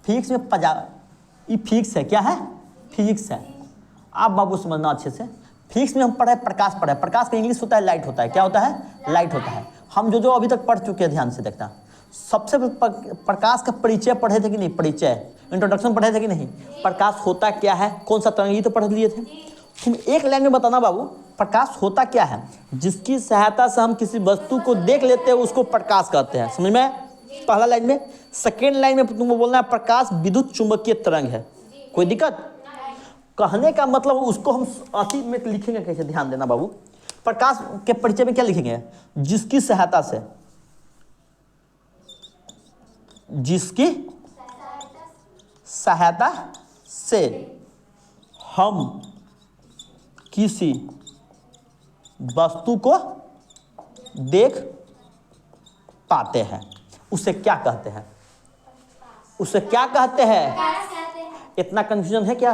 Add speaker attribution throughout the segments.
Speaker 1: Physics में ये physics है, क्या है? फिजिक्स है। आप बाबू समझना अच्छे से, फिजिक्स में हम पढ़े प्रकाश पढ़े, प्रकाश का इंग्लिश होता है लाइट होता है, क्या होता है? लाइट होता है। हम जो अभी तक पढ़ चुके हैं ध्यान से देखना, सबसे प्रकाश का परिचय पढ़े थे कि नहीं? परिचय, इंट्रोडक्शन पढ़े थे कि नहीं? प्रकाश होता क्या है, कौन सा तरंग, ये तो पढ़ लिए थे। तुम एक लाइन में बताना बाबू, प्रकाश होता क्या है? जिसकी सहायता से हम किसी वस्तु को देख लेते हैं उसको प्रकाश कहते हैं, समझ में? पहला लाइन में। सेकेंड लाइन में तुमको बोलना है प्रकाश विद्युत चुंबकीय तरंग है। कोई दिक्कत? कहने का मतलब उसको हम अति में लिखेंगे कैसे, ध्यान देना बाबू। प्रकाश के परिचय में क्या लिखेंगे? जिसकी सहायता से, जिसकी सहायता से हम किसी वस्तु को देख पाते हैं उसे क्या कहते हैं? उसे क्या कहते हैं? इतना कंफ्यूजन है क्या?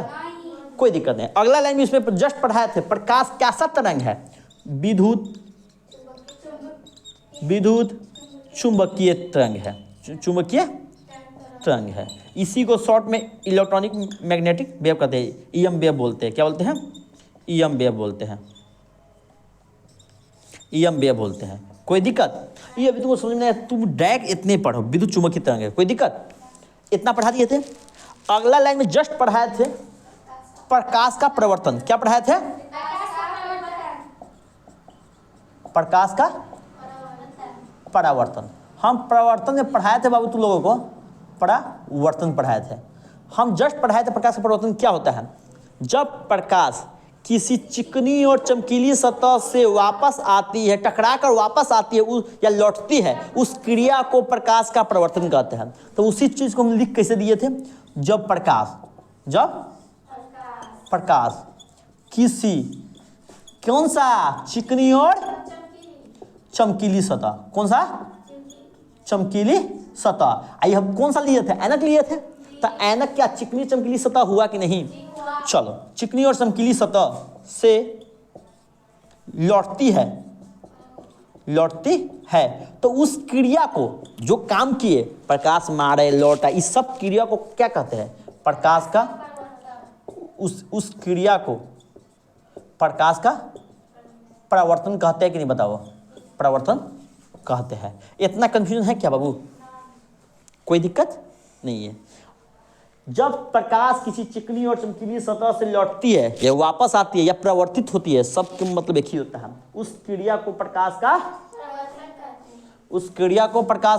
Speaker 1: कोई दिक्कत नहीं। अगला लाइन में इसमें जस्ट पढ़ाए थे, प्रकाश कैसा तरंग है? विद्युत चुंबकीय तरंग है, चुंबकीय तरंग है। इसी को शॉर्ट में इलेक्ट्रॉनिक मैग्नेटिक वेव कहते हैं, ईएम वेव बोलते हैं। क्या बोलते हैं? ईएम वेव बोलते हैं, ईएम वेव बोलते हैं। कोई दिक्कत? ये अभी तुमको समझ में आया, तुम डायरेक्ट इतने पढ़ो, विद्युत चुंबकीय तरंग है। कोई दिक्कत? इतना पढ़ा दिए थे। अगला लाइन में जस्ट पढ़ाए थे प्रकाश का प्रवर्तन। क्या पढ़ाए थे? प्रकाश का परावर्तन। हम प्रवर्तन में पढ़ाए थे बाबू, तुम लोगों को परावर्तन पढ़ाए थे। हम जस्ट पढ़ाए थे प्रकाश का परावर्तन क्या होता है। जब प्रकाश किसी चिकनी और चमकीली सतह से वापस आती है, टकरा कर वापस आती है या लौटती है, उस क्रिया को प्रकाश का परावर्तन कहते हैं। तो उसी चीज को हम लिख कैसे दिए थे? जब प्रकाश किसी, कौन सा? चिकनी और चमकीली सतह। कौन सा? चमकीली सतह। आइए हम कौन सा लिए थे? ऐनक लिए थे। तो ऐनक क्या चिकनी चमकीली सतह हुआ कि नहीं? चलो, चिकनी और चमकीली सतह से लौटती है तो उस क्रिया को, जो काम किए, प्रकाश मारे, लौटा, इस सब क्रिया को क्या कहते हैं? प्रकाश का, उस क्रिया को प्रकाश का परावर्तन कहते हैं कि नहीं? बताओ, परावर्तन कहते हैं। इतना कंफ्यूजन है क्या बाबू? कोई दिक्कत नहीं है। जब प्रकाश किसी चिकनी और चमकीली सतह से लौटती है या वापस आती है या प्रवर्तित होती है, सब के मतलब एक ही होता है। उस क्रिया को प्रकाश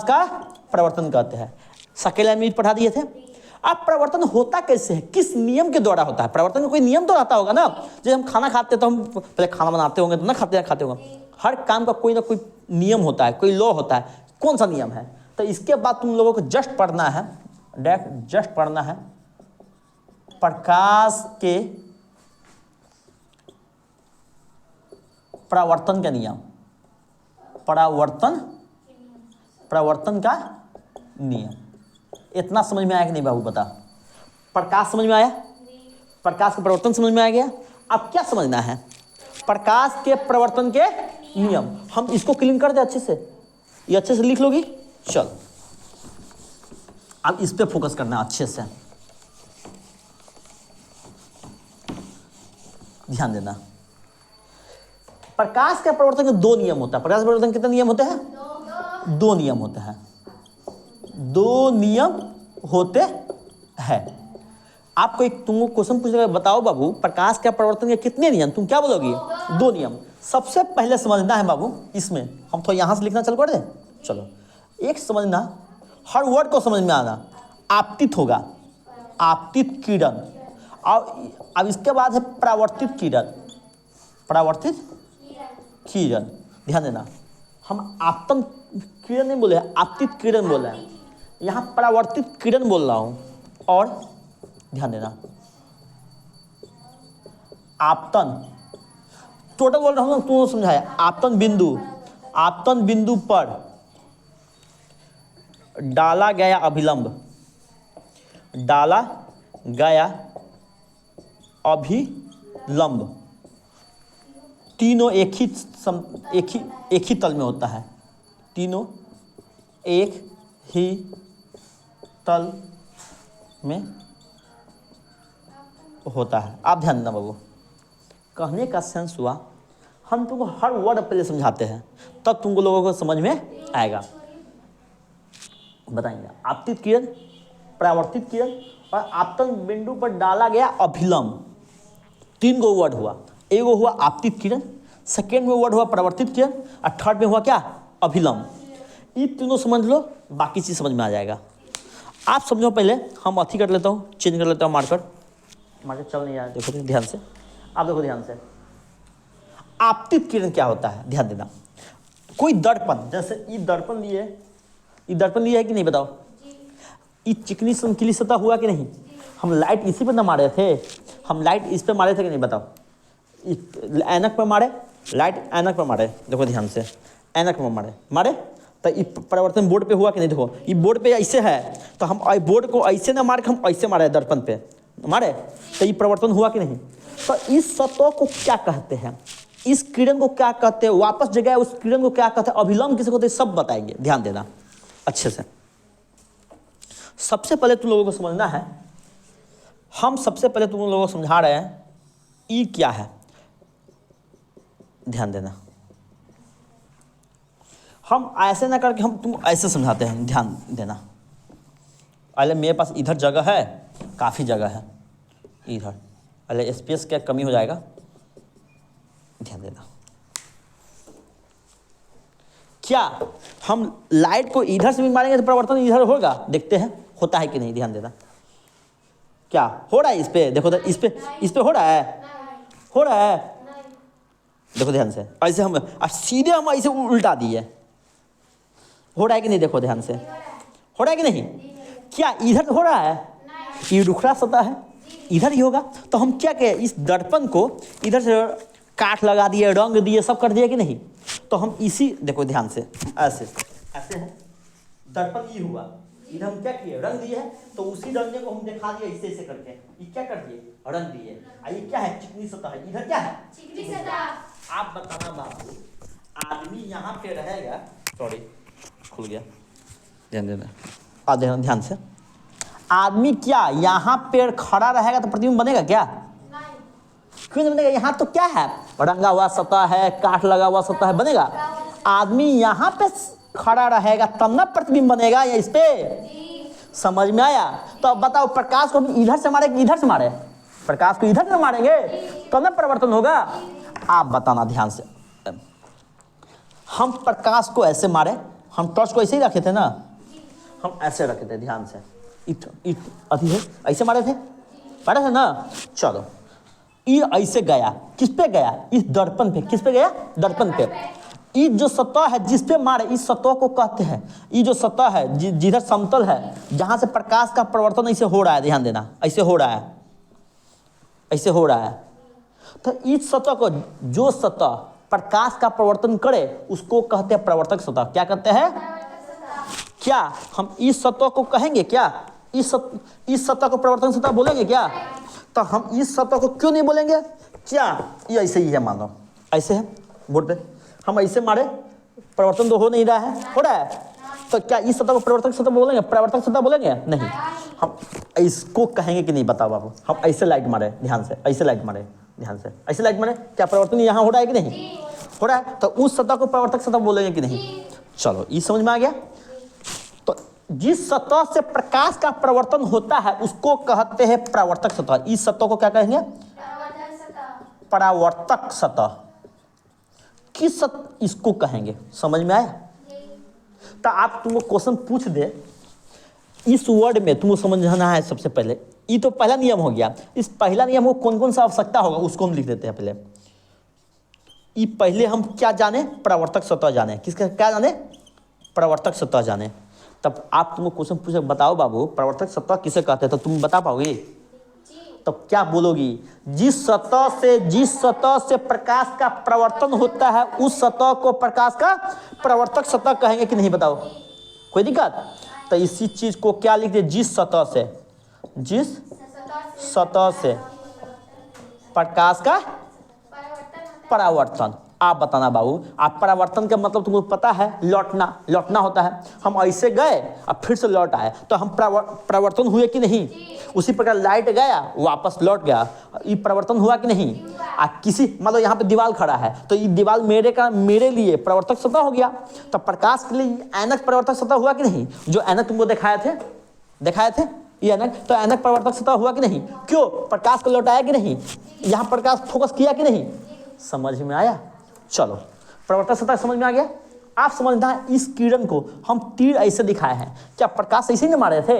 Speaker 1: का प्रवर्तन कहते हैं। सकेला में पढ़ा दिए थे। अब प्रवर्तन होता कैसे है, किस नियम के द्वारा होता है? प्रवर्तन में कोई नियम तो रहता होगा ना। जब हम खाना खाते तो हम पहले खाना बनाते होंगे तो ना खाते होंगे। हर काम का कोई ना कोई नियम होता है, कोई लॉ होता है। कौन सा नियम है? तो इसके बाद तुम लोगों को जस्ट पढ़ना है, जस्ट पढ़ना है प्रकाश के परावर्तन का नियम। परावर्तन का नियम। इतना समझ में आया कि नहीं बाबू? बता। प्रकाश समझ में आया? प्रकाश का प्रवर्तन समझ में आ गया। अब क्या समझना है? प्रकाश के प्रवर्तन के नियम। हम इसको क्लीन कर दे अच्छे से, ये अच्छे से लिख लोगी। चल, अब इस पे फोकस करना अच्छे से, ध्यान देना। प्रकाश के प्रवर्तन के दो नियम होता है। प्रकाश प्रवर्तन के कितने नियम होते हैं? दो नियम होते हैं। दो नियम होते हैं। आपको एक तुमको क्वेश्चन पूछेगा, बताओ बाबू प्रकाश के प्रवर्तन के कितने नियम? तुम क्या बोलोगी? दो नियम। सबसे पहले समझना है बाबू, इसमें हम तो यहां से लिखना चल कर दे। चलो, एक समझना, हर वर्ड को समझ में आना। आपतित होगा, आपतित किरण। अब इसके बाद है परावर्तित किरण। परावर्तित किरण, ध्यान देना। हम आपतन किरण नहीं बोले, आपतित किरण बोल रहे हैं। यहां परावर्तित किरण बोल रहा हूं। और ध्यान देना, आपतन टोटल बोल रहा हूं, तू समझाया। आपतन बिंदु पर डाला गया अभिलंब, तीनों एक ही तल में होता है। तीनों एक ही तल में होता है। आप ध्यान देना बाबू, कहने का सेंस हुआ हम तुमको हर वर्ड पहले समझाते हैं तब तुमको लोगों को समझ में आएगा। बताएंगे आपतित किरण, परावर्तित किरण और आपतन बिंदु पर डाला गया अभिलंब, 3 गो वर्ड हुआ। एगो हुआ आपतित किरण, सेकेंड में वर्ड हुआ परावर्तित किरण और थर्ड में हुआ क्या, अभिलंब। ये तीनों समझ लो, बाकी चीज समझ में आ जाएगा। आप समझो, पहले हम अथी कर लेता हूँ, चेंज कर लेता हूँ मार्कर चल नहीं रहा है, देखो ध्यान से, आप देखो ध्यान से। आपतित किरण क्या होता है, ध्यान देना। कोई दर्पण, जैसे ये दर्पण लिए, ये दर्पण लिया है कि नहीं बताओ, ये चिकनी चमकीली सतह हुआ कि नहीं, हम लाइट इसी पे ना मारे थे, हम लाइट इस पे मारे थे कि नहीं बताओ, ऐनक पे मारे, लाइट ऐनक पे मारे, देखो ध्यान से, ऐनक पे मारे तो ये परिवर्तन बोर्ड पे हुआ कि नहीं, देखो ये बोर्ड पे ऐसे है तो हम बोर्ड को ऐसे ना मार के हम ऐसे मारे दर्पण पे मारे तो ये परिवर्तन हुआ कि नहीं। तो इस सतह को क्या कहते हैं, इस किरण को क्या कहते हैं, वापस जगह उस किरण को क्या कहते हैं, अभिलंब किसे कहते हैं, सब बताएंगे, ध्यान देना अच्छे से। सबसे पहले तुम लोगों को समझना है, हम सबसे पहले तुम लोगों को समझा रहे हैं ई क्या है, ध्यान देना। हम ऐसे ना करके हम तुम ऐसे समझाते हैं, ध्यान देना। पहले मेरे पास इधर जगह है, काफ़ी जगह है इधर, पहले स्पेस क्या कमी हो जाएगा, ध्यान देना। क्या हम लाइट को इधर से भी मारेंगे तो परिवर्तन इधर होगा, देखते हैं होता है कि नहीं, ध्यान देना। क्या हो रहा है इस पे, देखो इस पे हो रहा है, हो रहा है, देखो ध्यान से। ऐसे हम सीधे हम ऐसे उल्टा दिए, हो रहा है कि नहीं, देखो ध्यान से, हो रहा है कि नहीं। क्या इधर हो रहा है, ये रुखड़ा सतह है, इधर ही होगा। तो हम क्या कहें, इस दर्पण को इधर से काट लगा दिए, रंग दिए, सब कर दिए कि नहीं। तो हम इसी, देखो ध्यान से, ऐसे ऐसे है दर्पण, ये हुआ, इधर हम क्या किए, रंग दिए है, तो उसी रंग को हम दिखा दिए ऐसे ऐसे करके, ये क्या कर दिए, रंग दिए। ये क्या है, चिकनी सतह है, इधर क्या है, चिकनी सतह। आप बताना बाबू, आदमी यहाँ पे रहेगा, सॉरी खुल गया, ध्यान देना, ध्यान से। आदमी क्या यहाँ पे खड़ा रहेगा तो प्रतिबिंब बनेगा क्या, क्यों नहीं बनेगा। यहाँ तो क्या है, रंगा हुआ सतह है, काट लगा हुआ सतह है, बनेगा। आदमी यहाँ पे खड़ा रहेगा तब ना प्रतिबिंब बनेगा, या इस पे, समझ में आया। तो अब बताओ, प्रकाश को इधर से मारे कि इधर से मारे, प्रकाश को इधर से मारेंगे तब ना परिवर्तन होगा। आप बताना ध्यान से। हम प्रकाश को ऐसे मारे, हम टॉर्च को ऐसे ही रखे थे ना, हम ऐसे रखे थे, ध्यान से, अति है ऐसे मारे थे ना। चलो ये ऐसे गया, किस पे गया, इस दर्पण पे, किस पे गया, दर्पण पे। ये जो सतह है जिस पे मारे, इस सतह को कहते हैं, ये जो सतह है जिधर समतल है, जहां से प्रकाश का परिवर्तन ऐसे हो रहा है, ध्यान देना, ऐसे हो रहा है, ऐसे हो रहा है। तो इस सतह को, जो सतह प्रकाश का परिवर्तन करे, उसको कहते हैं प्रवर्तक सतह। क्या कहते हैं, क्या हम इस सतह को कहेंगे क्या, इस सतह को प्रवर्तन सतह बोलेंगे क्या। तो हम इस सतह को क्यों नहीं बोलेंगे, क्या ये ऐसे ही है, मान लो ऐसे है बोर्ड पे, हम ऐसे मारे, परिवर्तन तो हो नहीं रहा है, हो रहा है। तो क्या इस सतह को परिवर्तक सतह बोलेंगे, प्रवर्तक सतह बोलेंगे, नहीं। हम इसको कहेंगे कि नहीं, बताओ बाबू। हम ऐसे लाइट मारे, ध्यान से, ऐसे लाइट मारे, ध्यान से, ऐसे लाइट मारे, क्या परिवर्तन यहाँ हो रहा है कि नहीं, हो रहा है। तो उस सतह को प्रवर्तक सतह बोलेंगे कि नहीं। चलो ये समझ में आ गया। तो जिस सतह से प्रकाश का परिवर्तन होता है उसको कहते हैं परावर्तक सतह। इस सतह को क्या कहेंगे, परावर्तक सतह। किस सतह इसको कहेंगे, समझ में आया। तो आप तुमको क्वेश्चन पूछ दे, इस वर्ड में तुमको समझना है सबसे पहले, ये तो पहला नियम हो गया। इस पहला नियम को कौन कौन सा आवश्यकता होगा उसको हम लिख देते हैं पहले। ये पहले हम क्या जाने, परावर्तक सतह जाने, किसका क्या जाने, परावर्तक सतह जाने। तब आप तुमको क्वेश्चन पूछे, बताओ बाबू परावर्तक सतह किसे कहते हैं, तो तुम बता पाओगे। तब क्या बोलोगी, जिस सतह से प्रकाश का प्रवर्तन होता है उस सतह को प्रकाश का प्रवर्तक सतह कहेंगे कि नहीं, बताओ, कोई दिक्कत। तो इसी चीज को क्या लिख दे, जिस सतह से प्रकाश का परावर्तन। आप बताना बाबू, आप परावर्तन का मतलब तुमको पता है, लौटना, लौटना होता है। हम ऐसे गए अब फिर से लौट आए तो हम परावर्तन हुए कि नहीं? उसी प्रकार लाइट गया वापस लौट गया, ये परिवर्तन हुआ कि नहीं? किसी मतलब यहाँ पे दीवार खड़ा है तो ये दीवार मेरे लिए परावर्तक सतह हो गया, तो प्रकाश के लिए ऐनक परावर्तक सतह हुआ कि नहीं? जो ऐनक तुमको दिखाए थे ये ऐनक, तो ऐनक परावर्तक सतह हुआ कि नहीं? क्यों? प्रकाश को लौटाया कि नहीं? यहाँ प्रकाश फोकस किया कि नहीं? समझ में आया? चलो, परावर्तक सतह समझ में आ गया। आप समझना, इस किरण को हम तीर ऐसे दिखाए हैं, क्या प्रकाश ऐसे ही न मारे थे?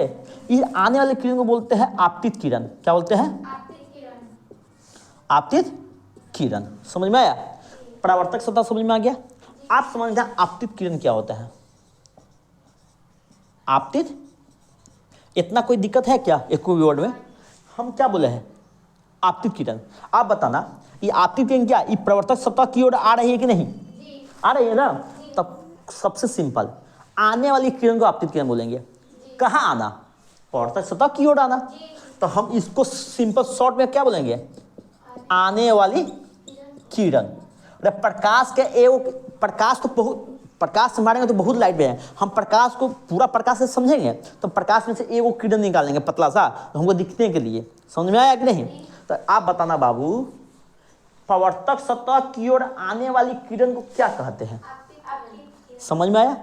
Speaker 1: ये आने वाले किरण को बोलते हैं आपतित किरण। क्या बोलते हैं? आपतित किरण। समझ में आया? परावर्तक सतह समझ में आ गया। आप समझना आपतित किरण क्या होता है? आपतित, इतना कोई दिक्कत है क्या एक वर्ड में? हम क्या बोले हैं? आपतित किरण। आप बताना, ये आपतित किरण क्या, ये प्रवर्तक सतह की ओर आ रही है कि नहीं? आ रही है ना? तब सबसे सिंपल, आने वाली किरण को आपतित किरण बोलेंगे। कहाँ आना? प्रवर्तक सतह की ओर आना। तो हम इसको सिंपल शॉर्ट में क्या बोलेंगे? आने वाली किरण। प्रकाश के एवं प्रकाश को बहुत, प्रकाश से मारेंगे तो बहुत लाइट में है, हम प्रकाश को पूरा प्रकाश से समझेंगे तो प्रकाश में से एगो किरण निकालेंगे पतला सा, तो हमको दिखने के लिए। समझ में आया कि नहीं? तो आप बताना बाबू, प्रवर्तक सतह की ओर आने वाली किरण को क्या कहते हैं? समझ में आया?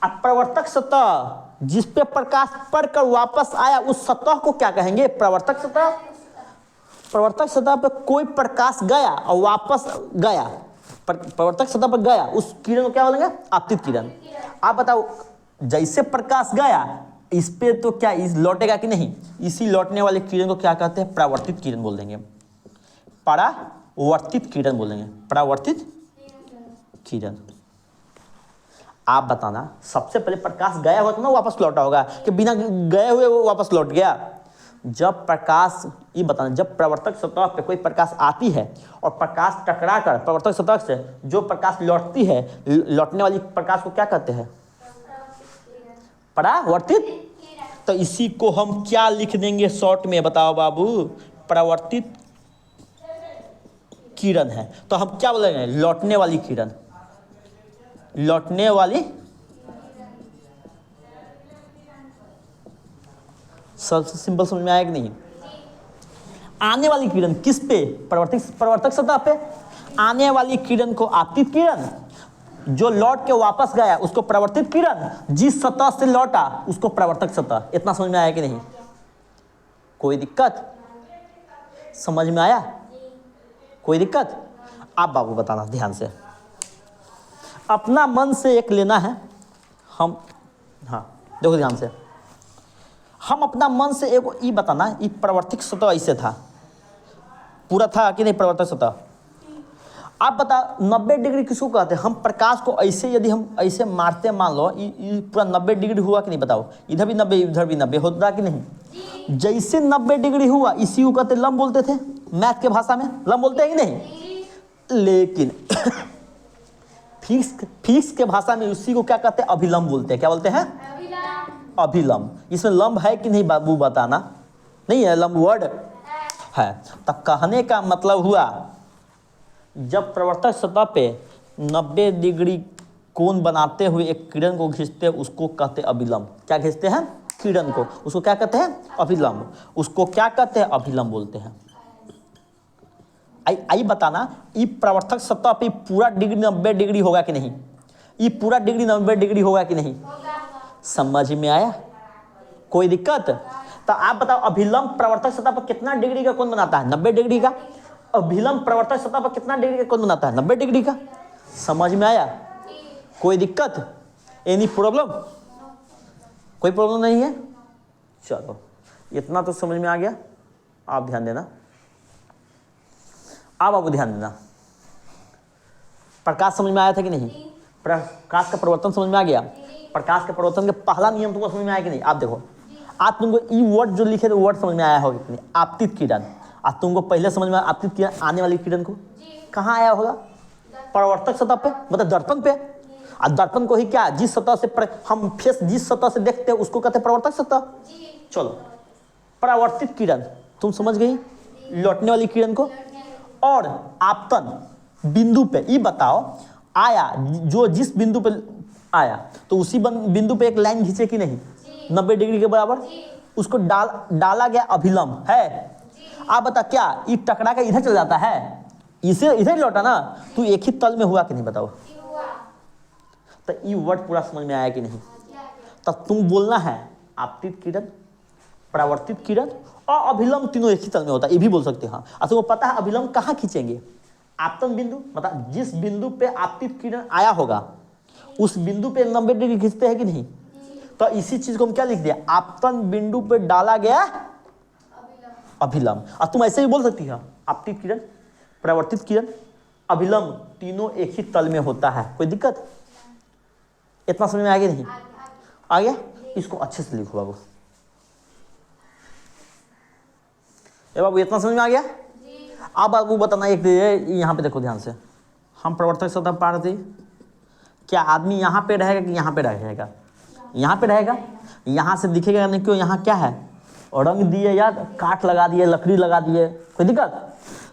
Speaker 1: अब प्रवर्तक सतह जिस पे प्रकाश पड़कर वापस आया उस सतह को क्या कहेंगे? प्रवर्तक सतह। प्रवर्तक सतह पर कोई प्रकाश गया और वापस गया, प्रवर्तक सतह पर गया, उस किरण को क्या बोलेंगे? आपतित किरण। आप बताओ, जैसे प्रकाश गया इस पे तो क्या इस लौटेगा कि नहीं? इसी लौटने वाले किरण को क्या कहते हैं? परावर्तित किरण बोल देंगे, परावर्तित किरण बोलेंगे, परावर्तित किरण। आप बताना, सबसे पहले प्रकाश गया होगा तो ना वापस लौटा होगा, कि बिना गए हुए वो वापस लौट गया? जब प्रकाश, ये बताना, जब प्रवर्तक सतह पे कोई प्रकाश आती है और प्रकाश टकराकर प्रवर्तक सतह से जो प्रकाश लौटती है, लौटने वाली प्रकाश को क्या कहते हैं? परावर्तित। तो इसी को हम क्या लिख देंगे शॉर्ट में? बताओ बाबू, परावर्तित किरण है तो हम क्या बोलेंगे? लौटने वाली किरण। लौटने वाली, सबसे सिंपल समझ में आया कि नहीं? आने वाली किरण किस पे? प्रवर्तक सतह पे। आने वाली किरण को आपतित किरण, जो लौट के वापस गया उसको प्रवर्तित किरण, जिस सतह से लौटा उसको प्रवर्तक सतह। इतना समझ में आया कि नहीं? कोई दिक्कत? समझ में आया? कोई दिक्कत? आप बाबू बताना ध्यान से, अपना मन से एक लेना है हम। हाँ देखो ध्यान से, हम अपना मन से एक ये बताना, ये प्रवर्तक सतह ऐसे था, पूरा था कि नहीं प्रवर्तक सतह? आप बता 90 डिग्री किसको कहते हैं? हम प्रकाश को ऐसे यदि हम ऐसे मारते, मान लो ये पूरा 90 डिग्री हुआ कि नहीं? बताओ, इधर भी 90 इधर भी 90 होता कि नहीं? जैसे 90 डिग्री हुआ इसी को कहते लंब बोलते थे, मैथ के भाषा में लंब बोलते हैं कि नहीं? लेकिन फिक्स के भाषा में उसी को क्या कहते हैं? अभिलंब बोलते हैं। क्या बोलते हैं? अभिलंब। इसमें लंब है कि नहीं बाबू बताना? नहीं है, लंब वर्ड है। तब कहने का मतलब हुआ, जब प्रवर्तक सतह पे 90 डिग्री कोण बनाते हुए एक किरण को खींचते हैं उसको कहते हैं अभिलंब। क्या खींचते हैं? किरण को, उसको क्या कहते हैं? अभिलंब। उसको क्या कहते हैं? अभिलंब बोलते हैं। आई बताना, ये प्रवर्तक सतह पे पूरा डिग्री 90 डिग्री होगा कि नहीं? ये पूरा डिग्री 90 डिग्री होगा कि नहीं? समझ में आया? कोई दिक्कत? तो आप बताओ, अभिलंब प्रवर्तक सतह पर कितना डिग्री का कोण बनाता है? 90 डिग्री का। अभिलंब प्रवर्तक सतह पर कितना डिग्री का कोण बनाता है? 90 डिग्री का। समझ में आया? कोई दिक्कत? Any problem? कोई प्रॉब्लम नहीं है? चलो, इतना तो समझ में आ गया। आप ध्यान देना, आप बाबू ध्यान देना। प्रकाश समझ में आया था कि नहीं? प्रकाश का परिवर्तन समझ में आ गया? प्रकाश के परिवर्तन का पहला नियम तुमको समझ में आया कि नहीं? आप देखो, आप तुमको ये वर्ड जो लिखे थे वर्ड समझ में आया होगा कि नहीं? आपतित किरण। आज तुमको पहले समझ में आया आपतित किरण, आने वाली किरण को कहाँ आया होगा? प्रवर्तक सतह पे, मतलब दर्पण पे। और दर्पण को ही क्या, जिस सतह से हम फेस जिस सतह से देखते हैं उसको कहते हैं प्रवर्तक सतह। चलो, परावर्तित किरण तुम समझ गई, लौटने वाली किरण को। और आपतन, बिंदु पे, ये बताओ आया, जो जिस बिंदु पे आया तो उसी बिंदु पे एक लाइन खींचे कि नहीं, 90 डिग्री के बराबर, उसको डाला गया अभिलंब है। आप बता क्या ये टकरा के इधर चल जाता है, इसे इधर लौटा ना, तू एक ही तल में हुआ कि नहीं बताओ। तो ये वर्ड पूरा समझ में आया कि नहीं। तब तुम बोलना है आपतित किरण, परावर्तित किरण और अभिलंब तीनों एक ही तल में होता है, ये भी बोल सकते हैं। हाँ, तुमको पता है अभिलंब कहाँ खींचेंगे, आपतन बिंदु, मतलब जिस बिंदु पे आपतित किरण आया होगा उस बिंदु पे 90 डिग्री खींचते हैं कि नहीं। तो इसी चीज को हम क्या लिख दिया, आपतन बिंदु पे डाला गया अभिलंब। और तुम ऐसे भी बोल सकती है आपतित किरण, परावर्तित किरण, अभिलंब तीनों एक ही तल में होता है, कोई दिक्कत। इतना समझ में आ गया नहीं, आ गया। इसको अच्छे से लिखो बाबू, ए बाबू इतना समझ में आ गया। अब बाबू बताना एक यहाँ पे देखो ध्यान से, हम प्रवर्तक सतह पा रहे थे, क्या आदमी यहाँ पे रहेगा कि यहाँ पे रहेगा, यहाँ पे रहेगा, यहाँ से दिखेगा नहीं, क्यों, यहाँ क्या है, रंग दिए या काठ लगा दिए, लकड़ी लगा दिए, कोई दिक्कत।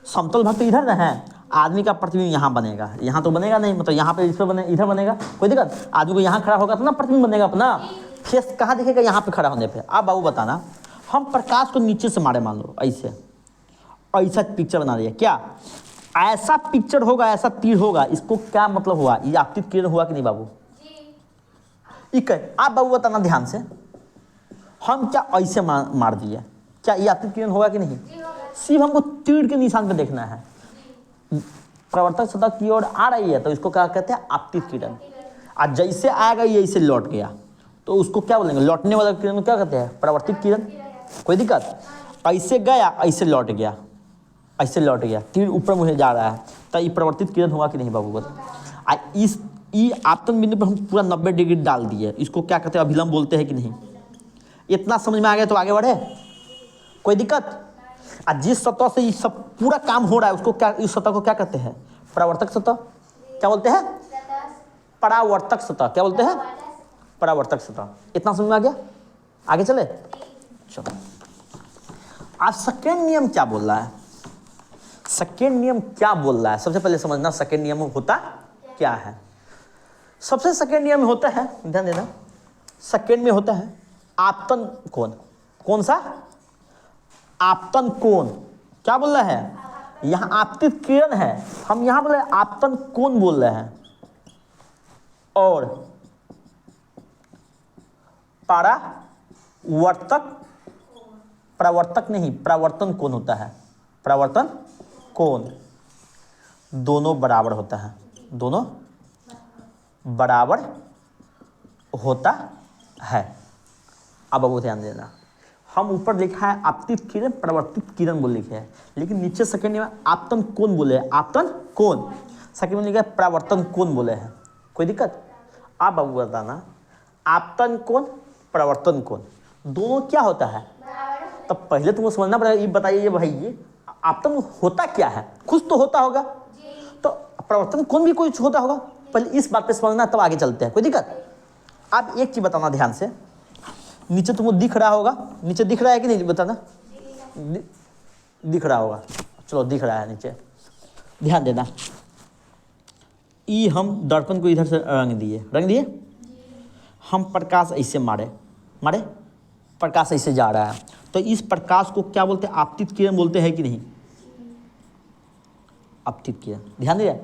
Speaker 1: समतल भाग तो इधर ना है, आदमी का प्रतिबिंब यहाँ बनेगा, यहाँ तो बनेगा नहीं, मतलब यहाँ पे इस पर बने, इधर बनेगा, कोई दिक्कत। आदमी को यहाँ खड़ा होगा तो ना प्रतिबिंब बनेगा अपना, फेस कहाँ दिखेगा, यहाँ पे खड़ा होने पे। अब बाबू बताना, हम प्रकाश को नीचे से मारे, मान लो ऐसे, ऐसा पिक्चर बना दिया, क्या ऐसा पिक्चर होगा, ऐसा तीर होगा, इसको क्या मतलब हुआ, ये आपतित किरण हुआ कि नहीं बाबू। ठीक है, आप बाबू बताना ध्यान से, हम क्या ऐसे मार दिए, क्या ये आपतित किरण होगा कि नहीं। सिर्फ हमको तीर के निशान पे देखना है, प्रवर्तक सतह की ओर आ रही है तो इसको क्या कहते हैं, आपतित किरण। आज जैसे आएगा ये ऐसे लौट गया तो उसको क्या बोलेंगे, लौटने वाला किरण को क्या कहते हैं, प्रवर्तित किरण, कोई दिक्कत। ऐसे गया, ऐसे लौट गया, ऐसे लौट गया, तीर ऊपर मुझे जा रहा है, तो ये प्रवर्तित किरण हुआ कि नहीं बाबू बता। इस आपतन बिंदु पर हम पूरा 90 डिग्री डाल दिए, इसको क्या कहते हैं, अभिलंब बोलते हैं कि नहीं। इतना समझ में आ गया तो आगे बढ़े, कोई दिक्कत। आज जिस सतह से ये सब पूरा काम हो रहा है उसको क्या, इस सतह को क्या कहते हैं, परावर्तक सतह, क्या बोलते हैं, परावर्तक सतह, क्या बोलते हैं, परावर्तक सतह। इतना समझ में आ गया, आगे चले चलो। आज सेकेंड नियम क्या बोल रहा है, सेकेंड नियम क्या बोल रहा है, सबसे पहले समझना सेकेंड नियम होता क्या है। सबसे सेकेंड नियम होता है, ध्यान देना, सेकेंड में होता है आपतन कोण। कौन सा, आपतन कोण। क्या बोल रहा है, यहाँ आपतित किरण है, हम यहाँ बोल रहे हैं आपतन कोण बोल रहे हैं, और परावर्तक, परावर्तक नहीं, परावर्तन कोण होता है, परावर्तन कोण दोनों बराबर होता है, दोनों बराबर होता है। अब वो ध्यान देना, हम ऊपर लिखा है आपतित किरण, परावर्तित किरण बोल लिखे हैं, लेकिन नीचे सेकंड में आपतन कोण बोले हैं, आपतन कोण, सेकंड में लिखा है परावर्तन कोण बोले हैं, कोई दिक्कत। अब बाबू बताना, आपतन कोण, परावर्तन कोण दोनों क्या होता है। तब पहले तुमको समझना पड़ेगा, ये बताइए भाई ये आपतन होता क्या है, कुछ तो होता होगा, तो परावर्तन कोण भी कुछ होता होगा, पहले इस बात पे समझना तब आगे चलते हैं, कोई दिक्कत। अब एक चीज बताना ध्यान से, नीचे तुमको दिख रहा होगा, नीचे दिख रहा है कि नहीं बताना, दिख रहा होगा, चलो दिख रहा है नीचे, ध्यान देना। ई हम दर्पण को इधर से रंग दिए, हम प्रकाश ऐसे मारे, प्रकाश ऐसे जा रहा है, तो इस प्रकाश को क्या बोलते हैं, आपतित किरण बोलते हैं कि नहीं, आपतित किरण। ध्यान दिया,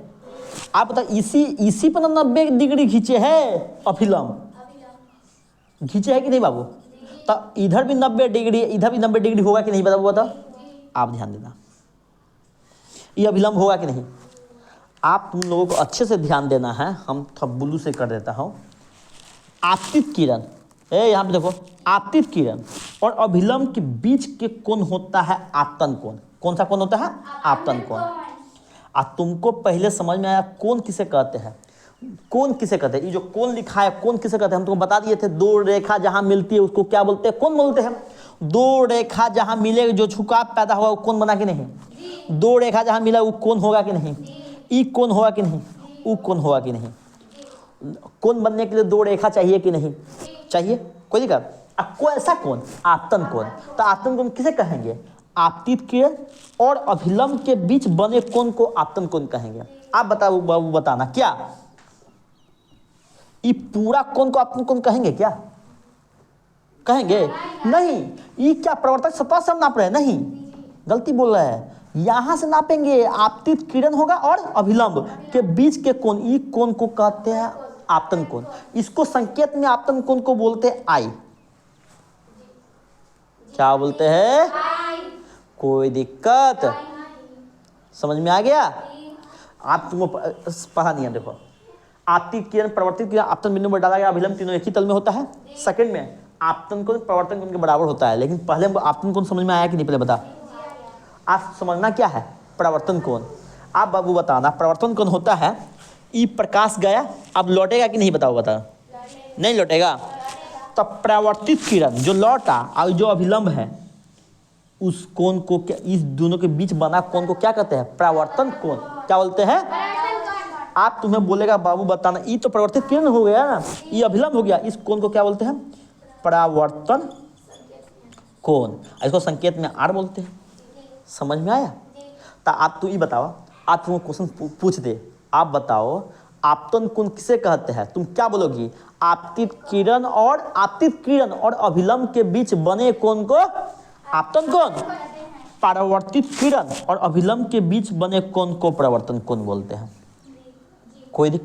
Speaker 1: आप बता, इसी पर 90 डिग्री खींचे है अभिलंब, खींचे है कि नहीं बाबू। तो इधर भी 90 डिग्री, इधर भी 90 डिग्री होगा कि नहीं बताओ, आप ध्यान देना, ये अभिलंब होगा कि नहीं। आप तुम लोगों को अच्छे से ध्यान देना है, हम थोड़ा ब्लू से कर देता हूँ। आपतित किरण, यहाँ पे देखो, आपतित किरण और अभिलंब के बीच के कोण होता है आपतन कोण। कौन सा कोण होता है, आपतन कोण। तुमको पहले समझ में आया कोण किसे कहते हैं, कोण किसे कहते हैं, ये जो कोण लिखा है कोण किसे कहते हैं, हम तुमको बता दिए थे, दो रेखा जहां मिलती है उसको क्या बोलते हैं, कोण बोलते हैं। दो रेखा जहां मिले जो झुकाव पैदा हुआ वो कोण बना कि नहीं, दो रेखा जहां मिला वो कोण होगा कि नहीं, ई कोण होगा कि नहीं, ऊ कोण होगा कि नहीं। कोण बनने के लिए दो रेखा चाहिए कि नहीं चाहिए, कोई दिक्कत। कोई ऐसा कोण, आपतन कोण, तो आपतन कोण किसे कहेंगे, आपतित किरण और अभिलंब के बीच बने कोण को आपतन कोण कहेंगे। आप बताओ बाबू, बताना क्या ये पूरा कोण को आपतन कोण कहेंगे क्या? कहेंगे नहीं। ये क्या प्रवर्तक सतह से हम नाप रहे हैं? नहीं, गलती बोल रहे हैं। यहां से नापेंगे, आपतित किरण होगा और अभिलंब के बीच के कोण, ई कोण को कहते हैं आपतन कोण। इसको संकेत में आपतन कोण को बोलते हैं आई। क्या बोलते हैं? कोई दिक्कत? समझ में आ गया? आप तुमको पढ़ा नहीं है। देखो, आपतित किरण, प्रवर्तित किरण, आपतन बिंदु पर डाला गया अभिलंब, तीनों एक ही तल में होता है। सेकंड में आपतन कोण प्रवर्तन कोण के बराबर होता है। लेकिन पहले आपतन कोण समझ में आया कि नहीं? पहले बता। आप समझना क्या है प्रवर्तन कोण। आप बाबू बताना, प्रवर्तन कोण होता है ई प्रकाश गया, अब लौटेगा कि नहीं? बताओ, बता। नहीं लौटेगा। तब प्रवर्तित किरण जो लौटा और जो अभिलंब है, उस कोण को क्या, इस दोनों के बीच बना कोण को क्या कहते हैं? प्रवर्तन कोण। क्या बोलते हैं? आप तुम्हें बोलेगा बाबू बताना, ये तो प्रवर्तित किरण हो गया ना, ये अभिलंब हो गया, इस कोण को क्या बोलते हैं? परावर्तन कोण। इसको संकेत में आर बोलते हैं। समझ में आया? तो आप तो ये बताओ, आप तुमको क्वेश्चन पूछ दे, आप बताओ आपतन कोण किसे कहते हैं? तुम क्या बोलोगी? आपतित किरण और अभिलंब के बीच बने कोण को आपतन कोण, परावर्तित किरण और अभिलंब के बीच बने कोण को प्रवर्तन कोण बोलते हैं। कोई दिक्कत?